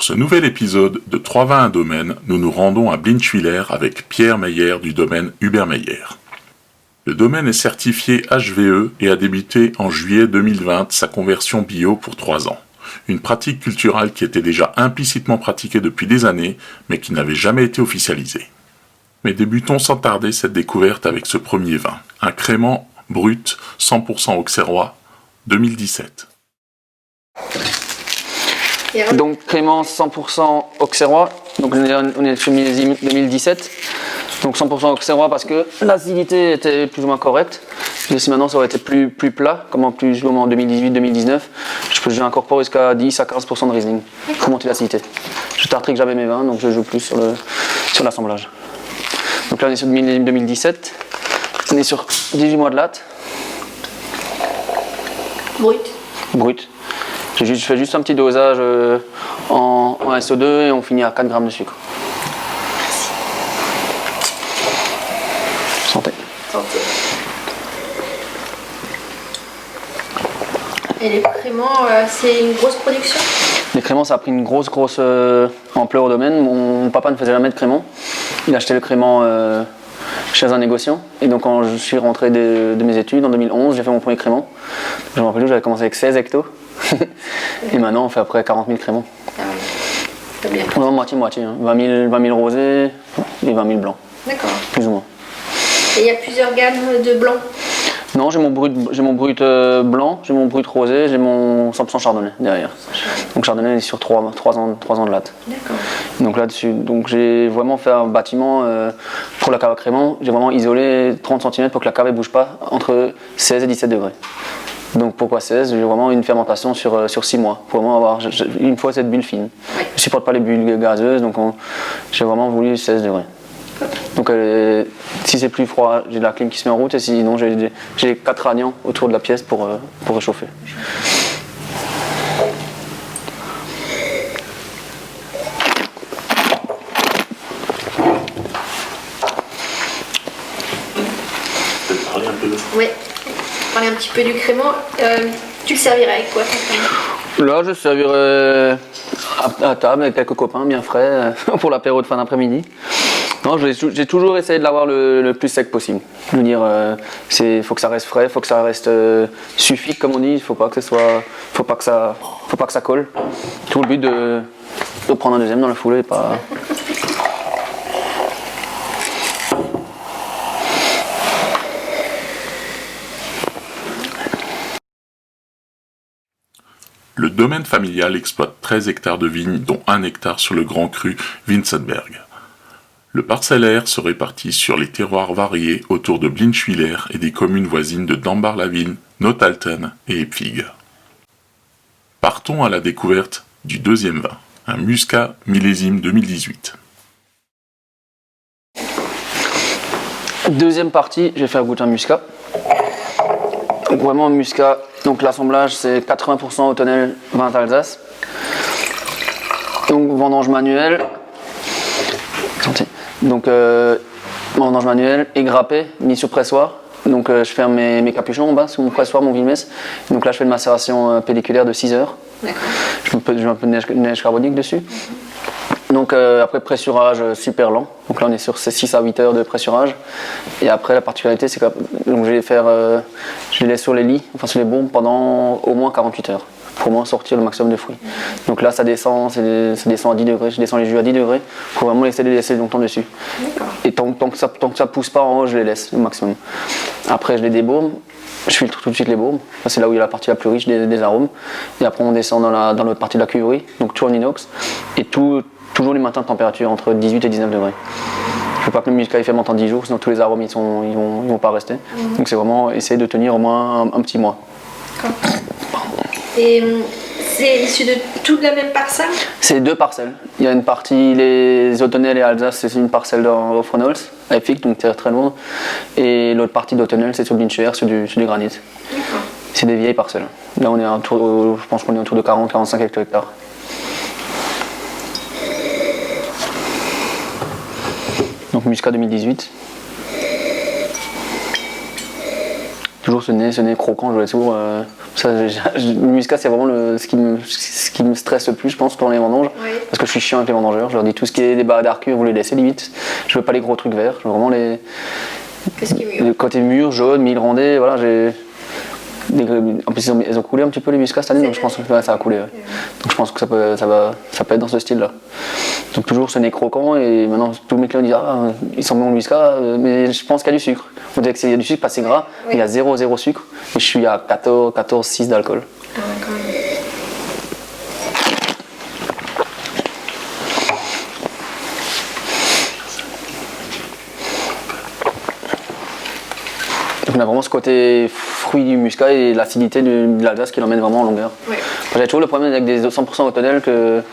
ce nouvel épisode de 3 vins un domaine, nous nous rendons à Blinchwiller avec Pierre Meyer du domaine Hubert Meyer. Le domaine est certifié HVE et a débuté en juillet 2020 sa conversion bio pour 3 ans. Une pratique culturelle qui était déjà implicitement pratiquée depuis des années, mais qui n'avait jamais été officialisée. Mais débutons sans tarder cette découverte avec ce premier vin, un crément brut 100% auxerrois 2017. Donc crément 100% auxerrois, donc on est sur millésime 2017, donc 100% auxerrois parce que l'acidité était plus ou moins correcte. Si maintenant ça aurait été plus plat, comme en 2018-2019, je incorpore jusqu'à 10 à 15% de Riesling pour monter l'acidité. Je tartrique jamais mes vins, donc je joue plus sur l'assemblage. Donc là on est sur millésime 2017, on est sur 18 mois de latte. Brut. Je fais juste un petit dosage en SO2 et on finit à 4 grammes de sucre. Santé. Et les créments, c'est une grosse production? Les créments, ça a pris une grosse ampleur au domaine. Mon papa ne faisait jamais de créments. Il achetait le crément chez un négociant. Et donc quand je suis rentré de mes études en 2011, j'ai fait mon premier crément. Je me rappelle, j'avais commencé avec 16 hectos. Et maintenant on fait après 40 000 créments. Ah oui, c'est bien. Non, moitié-moitié, hein. 20 000 rosés et 20 000 blancs. D'accord. Plus ou moins. Et il y a plusieurs gammes de blancs? Non, j'ai mon brut blanc, j'ai mon brut rosé, j'ai mon 100% chardonnay derrière. Donc chardonnay est sur 3 ans de latte. D'accord. Donc là-dessus, j'ai vraiment fait un bâtiment pour la cave à crément, j'ai vraiment isolé 30 cm pour que la cave ne bouge pas entre 16 et 17 degrés. Donc pourquoi 16? J'ai vraiment une fermentation sur 6 mois, pour vraiment avoir une fois cette bulle fine. Oui. Je ne supporte pas les bulles gazeuses, donc j'ai vraiment voulu 16 degrés. Donc si c'est plus froid, j'ai de la clim qui se met en route, et sinon j'ai 4 radiants autour de la pièce pour réchauffer. Oui. Parler un petit peu du crément. Tu le servirais avec quoi? Là, je servirais à table avec quelques copains bien frais pour l'apéro de fin d'après-midi. Non, j'ai toujours essayé de l'avoir le plus sec possible. Je veux dire, faut que ça reste frais, faut que ça reste suffique comme on dit. Faut pas que ça colle. Tout le but de prendre un deuxième dans la foulée, pas. Le domaine familial exploite 13 hectares de vignes, dont 1 hectare sur le grand cru Winzenberg. Le parcellaire se répartit sur les terroirs variés autour de Blinchwiller et des communes voisines de Dambar-la-Ville, Noothalten et Epfig. Partons à la découverte du deuxième vin, un Muscat millésime 2018. Deuxième partie, je vais faire goûter un Muscat. Donc vraiment un Muscat, donc l'assemblage c'est 80% Autonel, 20 Alsace. Donc vendange manuelle. Donc vendange manuelle et grappé, mis sur pressoir. Donc je ferme mes capuchons en bas sur mon pressoir, mon Vilmès. Donc là je fais une macération pelliculaire de 6 heures. D'accord. Je mets un peu de neige carbonique dessus. Donc après pressurage super lent, donc là on est sur 6 à 8 heures de pressurage. Et après la particularité c'est que donc, je les laisse sur les lits, enfin sur les bombes pendant au moins 48 heures pour au moins sortir le maximum de fruits. Donc là ça descend à 10 degrés, je descends les jus à 10 degrés pour vraiment les laisser longtemps dessus. Et tant que ça pousse pas en haut, je les laisse au maximum. Après je les débaume, je filtre tout de suite les baumes, c'est là où il y a la partie la plus riche des arômes. Et après on descend dans l'autre partie de la cuverie, donc tout en inox, et toujours les maintiens de température entre 18 et 19 degrés. Je ne veux pas que le muscat fermente en 10 jours, sinon tous les arômes ils vont pas rester. Donc c'est vraiment essayer de tenir au moins un petit mois. Et c'est issu de toute la même parcelle? C'est 2 parcelles. Il y a une partie, les Autonel et Alsace, c'est une parcelle dans Fronholz, à Epfig, donc terre très lourde. Et l'autre partie d'Autonel, c'est sur Blinchwiller, sur du granit. C'est des vieilles parcelles. Là on est je pense qu'on est autour de 40-45 hectares. Donc Muscat 2018. Toujours ce nez croquant, je voulais toujours. Le muscat, c'est vraiment ce qui me stresse le plus, je pense, pendant les vendanges. Oui. Parce que je suis chiant avec les vendangeurs. Je leur dis tout ce qui est des barres d'arcure, vous les laissez limite. Je veux pas les gros trucs verts. Je veux vraiment Qu'est-ce qui est mieux? les côtés mûrs, jaunes, mille-rondés. Voilà, en plus, ils ont coulé un petit peu les muscats cette année, donc je pense que ça a coulé. Ouais. Donc je pense que ça peut être dans ce style-là. Donc toujours ce nez croquant, et maintenant tous mes clients disent ils sont bons le muscat, mais je pense qu'il y a du sucre. On dirait qu'il y a du sucre, pas assez gras, mais il y a 0 sucre, et je suis à 14,6 d'alcool. Ah ouais, quand même. Donc on a vraiment ce côté fruit du muscat et l'acidité de l'Alsace qui l'emmène vraiment en longueur. Ouais. J'avais toujours le problème avec des 100% au tonnel que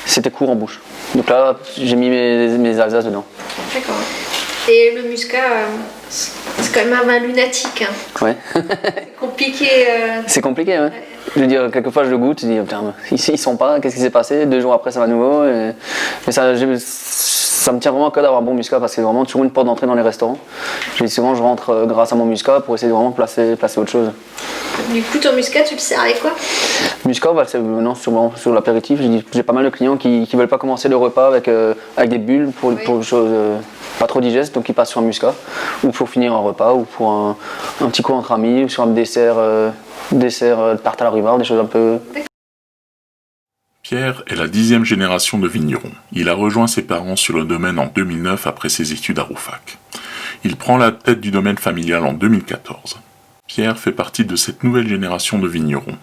c'était court en bouche. Donc là, j'ai mis mes Alsaces dedans. D'accord. Et le muscat, c'est quand même un vin lunatique. Hein. Ouais. C'est compliqué. C'est compliqué, ouais. Je veux dire, quelquefois je le goûte, je dis, putain, ils sont pas, qu'est-ce qui s'est passé? 2 jours après, ça va à nouveau. Mais ça me tient vraiment à cœur d'avoir un bon muscat parce que c'est vraiment toujours une porte d'entrée dans les restaurants. Je dis souvent, je rentre grâce à mon muscat pour essayer de vraiment placer autre chose. Du coup, ton muscat, tu le sers avec quoi? Muscat, c'est maintenant sur l'apéritif. J'ai pas mal de clients qui veulent pas commencer le repas avec des bulles pour des choses pas trop digestes, donc ils passent sur un muscat, ou pour finir un repas, ou pour un petit coup entre amis, ou sur un dessert tarte à la rhubarbe, des choses un peu. Pierre est la 10e génération de vigneron. Il a rejoint ses parents sur le domaine en 2009 après ses études à Rouffach. Il prend la tête du domaine familial en 2014. Pierre fait partie de cette nouvelle génération de vignerons.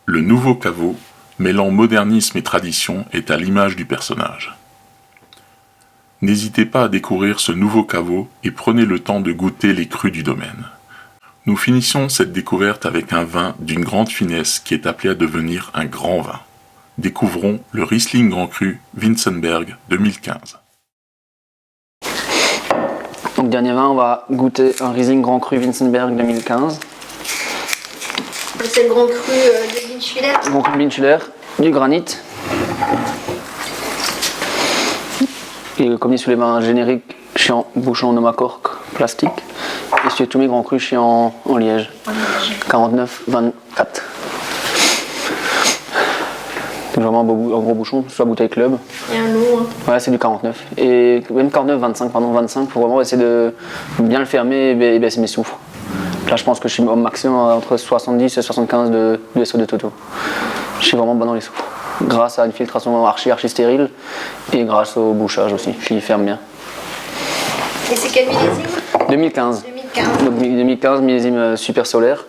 Le nouveau caveau, mêlant modernisme et tradition, est à l'image du personnage. N'hésitez pas à découvrir ce nouveau caveau et prenez le temps de goûter les crus du domaine. Nous finissons cette découverte avec un vin d'une grande finesse qui est appelé à devenir un grand vin. Découvrons le Riesling Grand Cru Vinzenberg 2015. Donc dernier vin, on va goûter un Riesling Grand Cru Vinzenberg 2015. C'est le grand cru de Blinchwiller. Grand Cru Blinchwiller, du granit. Et comme dit sous les vins génériques, je suis en bouchon Nomacork plastique. Et sur tous mes grands crus, je suis en liège. 49-24. Donc vraiment un gros bouchon, soit bouteille club. Il y a un lot. Hein. Ouais, c'est du 49. Et même 49-25, pardon, 25 pour vraiment essayer de bien le fermer et baisser mes soufres. Là, je pense que je suis au maximum entre 70 et 75 de SO de Toto. Je suis vraiment bon dans les soufres. Grâce à une filtration archi stérile et grâce au bouchage aussi, qui ferme bien. Et c'est quel millésime? 2015. 2015. Donc 2015, millésime super solaire.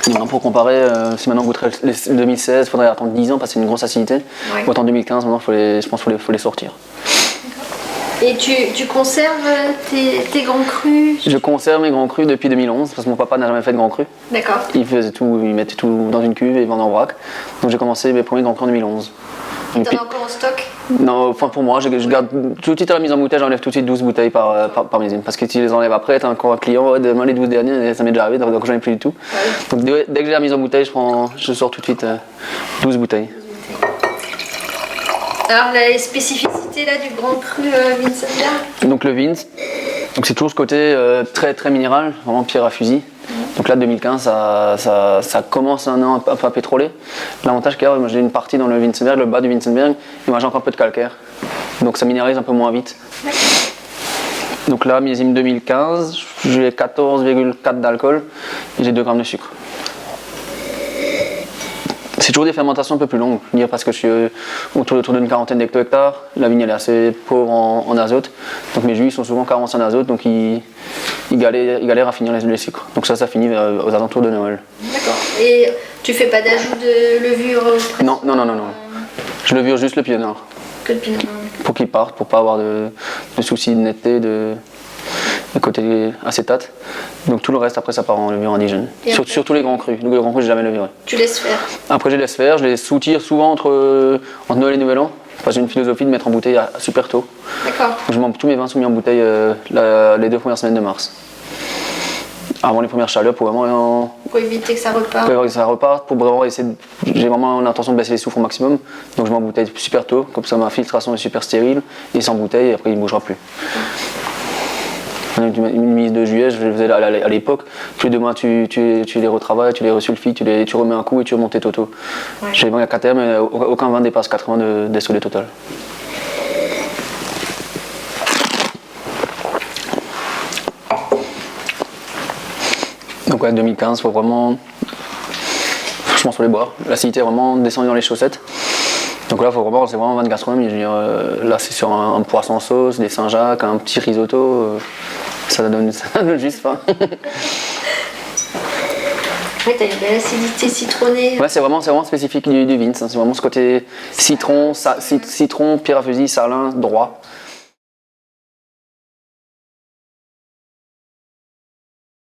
Et maintenant, pour comparer, si maintenant on goûterait le 2016, il faudrait attendre 10 ans parce que c'est une grosse acidité. Ouais. Autant 2015, maintenant, je pense qu'il faut les sortir. Et tu conserves tes grands crus? Je conserve mes grands crus depuis 2011 parce que mon papa n'a jamais fait de grands crus. D'accord. Il mettait tout dans une cuve et il vendait en vrac. Donc j'ai commencé mes premiers grands crus en 2011. Et t'en as encore en stock? Non, enfin pour moi, je garde tout de suite à la mise en bouteille, j'enlève tout de suite 12 bouteilles par millésime. Parce que si je les enlève après, t'as encore un client, demain les 12 derniers, ça m'est déjà arrivé, donc j'en ai plus du tout. Ouais. Donc dès que j'ai la mise en bouteille, je sors tout de suite 12 bouteilles. Alors la spécificité là du grand cru Vinzenberg? Donc le Vins, c'est toujours ce côté très très minéral, vraiment pierre à fusil. Donc là 2015 ça commence un peu à pétroler. L'avantage qu'il y a, moi j'ai une partie dans le Vinzenberg, le bas du Vinzenberg, et moi j'ai encore un peu de calcaire. Donc ça minéralise un peu moins vite. Donc là millésime 2015, j'ai 14,4 d'alcool et j'ai 2 grammes de sucre. C'est toujours des fermentations un peu plus longues, parce que je suis autour d'une quarantaine d'hecto-hectares. La vigne elle est assez pauvre en azote, donc mes jus sont souvent carencés en azote, donc ils galèrent à finir les sucres. Donc ça finit aux alentours de Noël. D'accord. Et tu fais pas d'ajout de levure Non. Je levure juste le pinot noir. Que le pinot noir. Pour qu'il parte, pour pas avoir de soucis de netteté, de côté acétate. Donc tout le reste après ça part en levure indigène. Surtout les grands crus. Donc les grands crus j'ai jamais levé. Tu laisses faire. Après je les laisse faire, je les soutire souvent entre Noël et Nouvel An. Parce que j'ai une philosophie de mettre en bouteille super tôt. D'accord. Tous mes vins sont mis en bouteille les 2 premières semaines de mars. Avant les premières chaleurs pour vraiment. Pour éviter que ça reparte. Pour éviter que ça reparte, pour vraiment essayer j'ai vraiment l'intention de baisser les soufres au maximum. Donc je m'embouteille super tôt, comme ça ma filtration est super stérile, il s'embouteille et après il ne bougera plus. Une mise de juillet, je les faisais à l'époque. Tous les 2 mois, tu les retravailles, tu les resulfies, tu remets un coup et tu remontes tes totaux. Ouais. J'ai 20 à KTM, mais aucun vin dépasse 80 de SOD total. Donc ouais, 2015, faut vraiment, franchement, sur les boire. L'acidité est vraiment descendue dans les chaussettes. Donc là, c'est vraiment vin de gastronomie. Je veux dire, là, c'est sur un poisson sauce, des Saint-Jacques, un petit risotto. Ça donne juste faim. Ouais, t'as une belle acidité citronnée. Ouais, c'est vraiment spécifique du Vince. C'est vraiment ce côté citron, pierre à fusil, sarlin, droit.